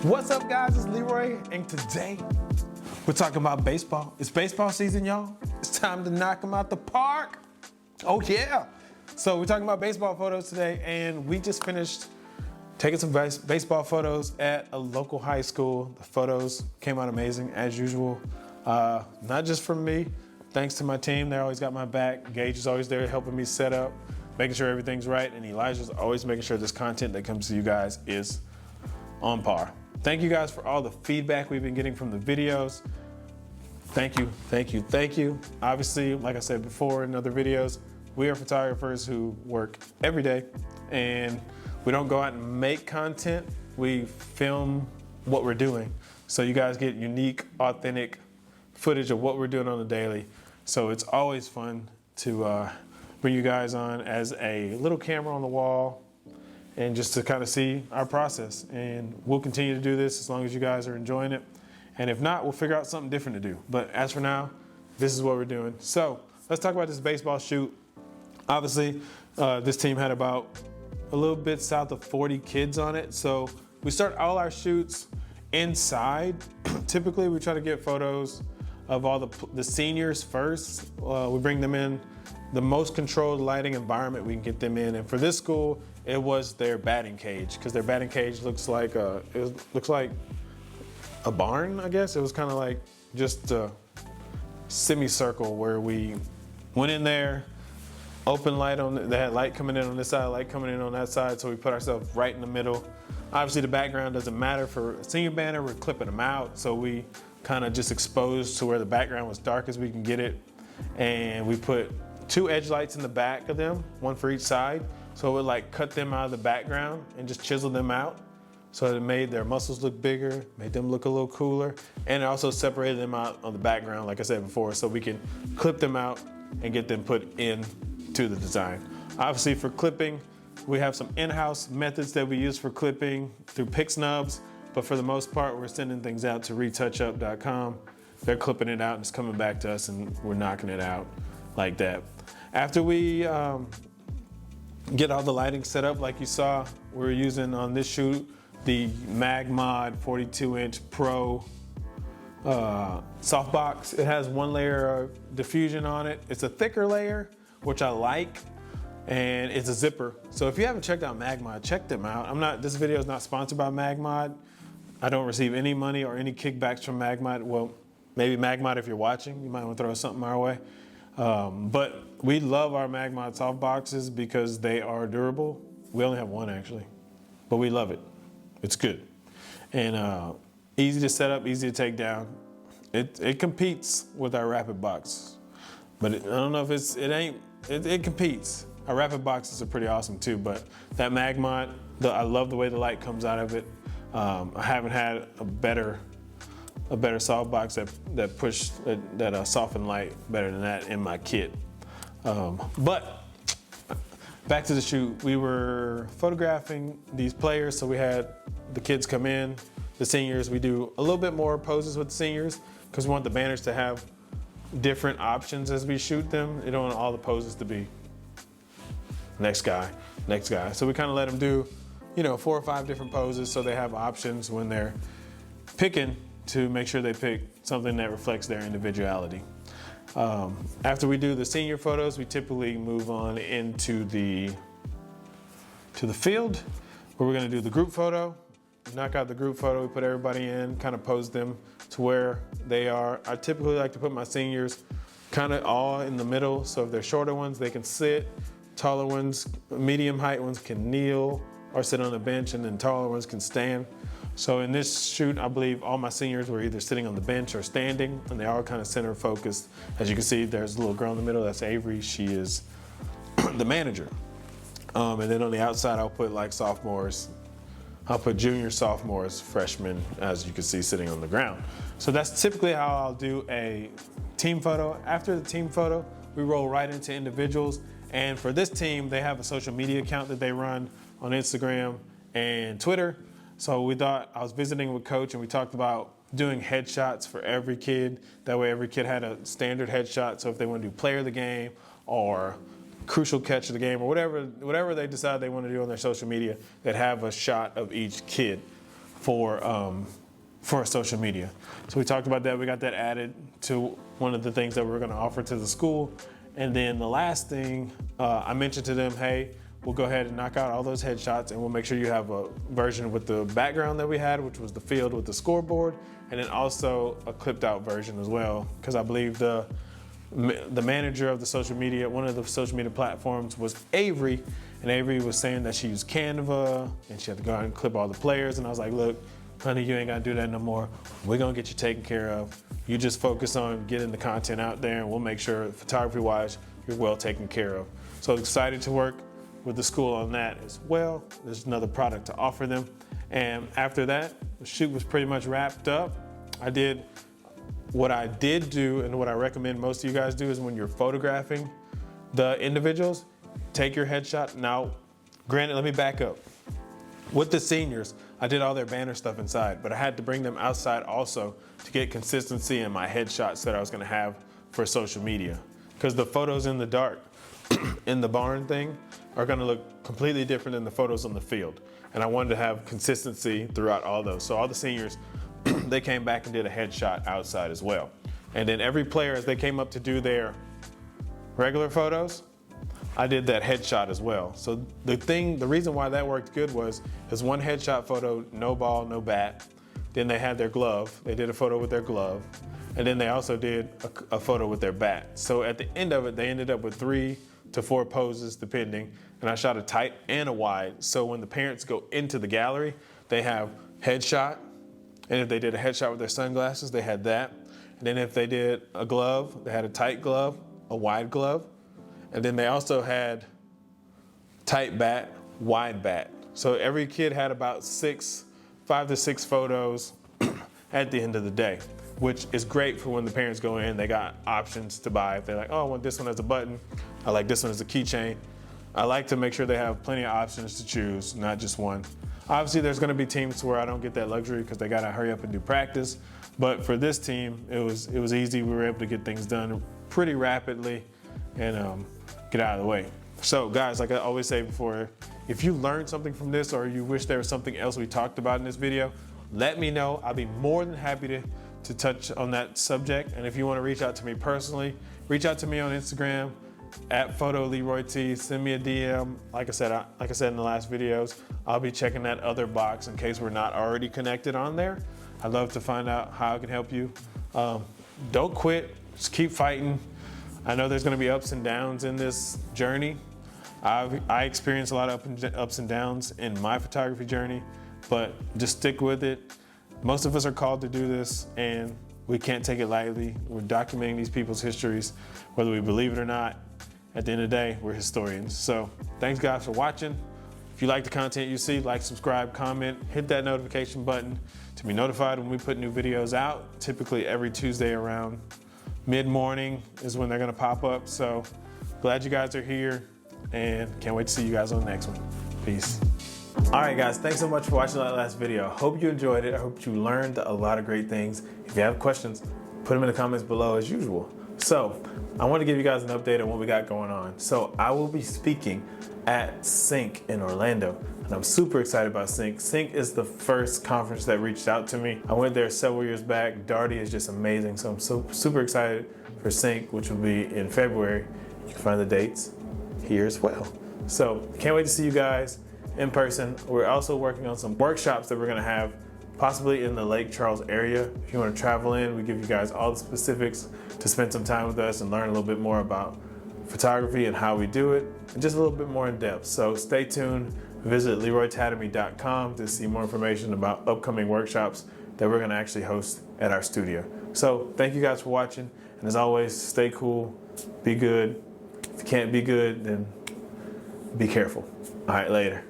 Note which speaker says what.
Speaker 1: What's up, guys? It's Leroy, and today we're talking about baseball. It's baseball season, y'all. It's time to knock them out the park. Oh yeah. So we're talking about baseball photos today, and we just finished taking some baseball photos at a local high school. The photos came out amazing as usual. Not just from me, thanks to my team. They always got my back. Gage is always there helping me set up, making sure everything's right, and Elijah's always making sure this content that comes to you guys is on par. Thank you guys for all the feedback we've been getting from the videos. Thank you, thank you, thank you. Obviously, like I said before in other videos, we are photographers who work every day, and we don't go out and make content, we film what we're doing. So you guys get unique, authentic footage of what we're doing on the daily. So it's always fun to bring you guys on as a little camera on the wall and just to kind of see our process. And we'll continue to do this as long as you guys are enjoying it. And if not, we'll figure out something different to do. But as for now, this is what we're doing. So let's talk about this baseball shoot. Obviously, this team had about a little bit south of 40 kids on it. So we start all our shoots inside. Typically, we try to get photos of all the seniors first. We bring them in the most controlled lighting environment we can get them in. And for this school, it was their batting cage, because their batting cage looks like a barn, I guess. It was kind of like just a semicircle where we went in there, open light on, they had light coming in on this side, light coming in on that side, so we put ourselves right in the middle. Obviously the background doesn't matter. For a senior banner, we're clipping them out, so we kind of just exposed to where the background was dark as we can get it. And we put 2 edge lights in the back of them, one for each side, so it would like cut them out of the background and just chisel them out. So it made their muscles look bigger, made them look a little cooler, and it also separated them out on the background, like I said before, so we can clip them out and get them put into the design. Obviously for clipping, we have some in-house methods that we use for clipping through PixNubs, but for the most part, we're sending things out to retouchup.com. They're clipping it out and it's coming back to us, and we're knocking it out like that. After we get all the lighting set up, like you saw, we're using on this shoot the Magmod 42-inch Pro softbox. It has 1 layer of diffusion on it. It's a thicker layer, which I like, and it's a zipper. So if you haven't checked out Magmod, check them out. This video is not sponsored by Magmod. I don't receive any money or any kickbacks from Magmod. Well, maybe Magmod, if you're watching, you might want to throw something our way. But we love our Magmod softboxes because they are durable. We only have 1 actually, but we love it. It's good. And easy to set up, easy to take down. It competes with our Rapid Box, but I don't know if it competes. Our Rapid Boxes are pretty awesome too, but that Magmod, I love the way the light comes out of it. I haven't had a better softbox that soften light better than that in my kit. But back to the shoot, we were photographing these players, so we had the kids come in, the seniors. We do a little bit more poses with the seniors because we want the banners to have different options as we shoot them. You don't want all the poses to be next guy, next guy. So we kind of let them do, 4 or 5 different poses so they have options when they're picking, to make sure they pick something that reflects their individuality. After we do the senior photos, we typically move on into the field, where we're gonna do the group photo. Knock out the group photo, we put everybody in, kind of pose them to where they are. I typically like to put my seniors kind of all in the middle, so if they're shorter ones, they can sit, taller ones, medium height ones can kneel or sit on the bench, and then taller ones can stand. So in this shoot, I believe all my seniors were either sitting on the bench or standing, and they are kind of center focused. As you can see, there's a little girl in the middle, that's Avery. She is the manager. And then on the outside, I'll put like sophomores. I'll put junior, sophomores, freshmen, as you can see, sitting on the ground. So that's typically how I'll do a team photo. After the team photo, we roll right into individuals. And for this team, they have a social media account that they run on Instagram and Twitter. So we thought, I was visiting with Coach and we talked about doing headshots for every kid. That way every kid had a standard headshot. So if they want to do player of the game or crucial catch of the game or whatever they decide they want to do on their social media, they'd have a shot of each kid. for social media. So we talked about that. We got that added to one of the things that we're going to offer to the school. And then the last thing, I mentioned to them, hey, we'll go ahead and knock out all those headshots, and we'll make sure you have a version with the background that we had, which was the field with the scoreboard, and then also a clipped out version as well. Because I believe the manager of the social media, one of the social media platforms, was Avery, and Avery was saying that she used Canva and she had to go out and clip all the players. And I was like, look, honey, you ain't gotta do that no more. We're gonna get you taken care of. You just focus on getting the content out there, and we'll make sure photography-wise, you're well taken care of. So excited to work with the school on that as well. There's another product to offer them. And after that, the shoot was pretty much wrapped up. What I did do, and what I recommend most of you guys do, is when you're photographing the individuals, take your headshot. Now, granted, let me back up. With the seniors, I did all their banner stuff inside, but I had to bring them outside also to get consistency in my headshots that I was gonna have for social media. Because the photos in the dark, in the barn thing, are gonna look completely different than the photos on the field. And I wanted to have consistency throughout all those. So all the seniors, they came back and did a headshot outside as well. And then every player, as they came up to do their regular photos, I did that headshot as well. So the reason why that worked good was one headshot photo, no ball, no bat. Then they had their glove. They did a photo with their glove. And then they also did a photo with their bat. So at the end of it, they ended up with 3 to 4 poses depending. And I shot a tight and a wide. So when the parents go into the gallery, they have headshot. And if they did a headshot with their sunglasses, they had that. And then if they did a glove, they had a tight glove, a wide glove. And then they also had tight bat, wide bat. So every kid had about 5 to 6 photos at the end of the day, which is great for when the parents go in, they got options to buy. If they're like, oh, I want this one as a button. I like this one as a keychain. I like to make sure they have plenty of options to choose, not just one. Obviously, there's gonna be teams where I don't get that luxury because they gotta hurry up and do practice. But for this team, it was easy. We were able to get things done pretty rapidly and get out of the way. So guys, like I always say before, if you learned something from this or you wish there was something else we talked about in this video, let me know. I'll be more than happy to touch on that subject. And if you wanna reach out to me personally, reach out to me on Instagram at PhotoLeroyT. Send me a DM. Like I said in the last videos, I'll be checking that other box in case we're not already connected on there. I'd love to find out how I can help you. Don't quit, just keep fighting. I know there's gonna be ups and downs in this journey. I experienced a lot of ups and downs in my photography journey, but just stick with it. Most of us are called to do this, and we can't take it lightly. We're documenting these people's histories, whether we believe it or not. At the end of the day, we're historians. So thanks guys for watching. If you like the content you see, like, subscribe, comment, hit that notification button to be notified when we put new videos out. Typically every Tuesday around mid-morning is when they're gonna pop up. So glad you guys are here and can't wait to see you guys on the next one. Peace. All right guys, thanks so much for watching that last video. I hope you enjoyed it. I hope you learned a lot of great things. If you have questions, put them in the comments below as usual. So I want to give you guys an update on what we got going on. So I will be speaking at Sync in Orlando, and I'm super excited about Sync. Sync is the first conference that reached out to me. I went there several years back. Darty is just amazing, so I'm super excited for Sync, which will be in February. You can find the dates here as well. So can't wait to see you guys in person. We're also working on some workshops that we're gonna have possibly in the Lake Charles area. If you want to travel in, we give you guys all the specifics to spend some time with us and learn a little bit more about photography and how we do it, and just a little bit more in depth. So stay tuned. Visit LeroyTatamy.com to see more information about upcoming workshops that we're going to actually host at our studio. So thank you guys for watching, and as always, stay cool, be good. If you can't be good, then be careful. All right, later.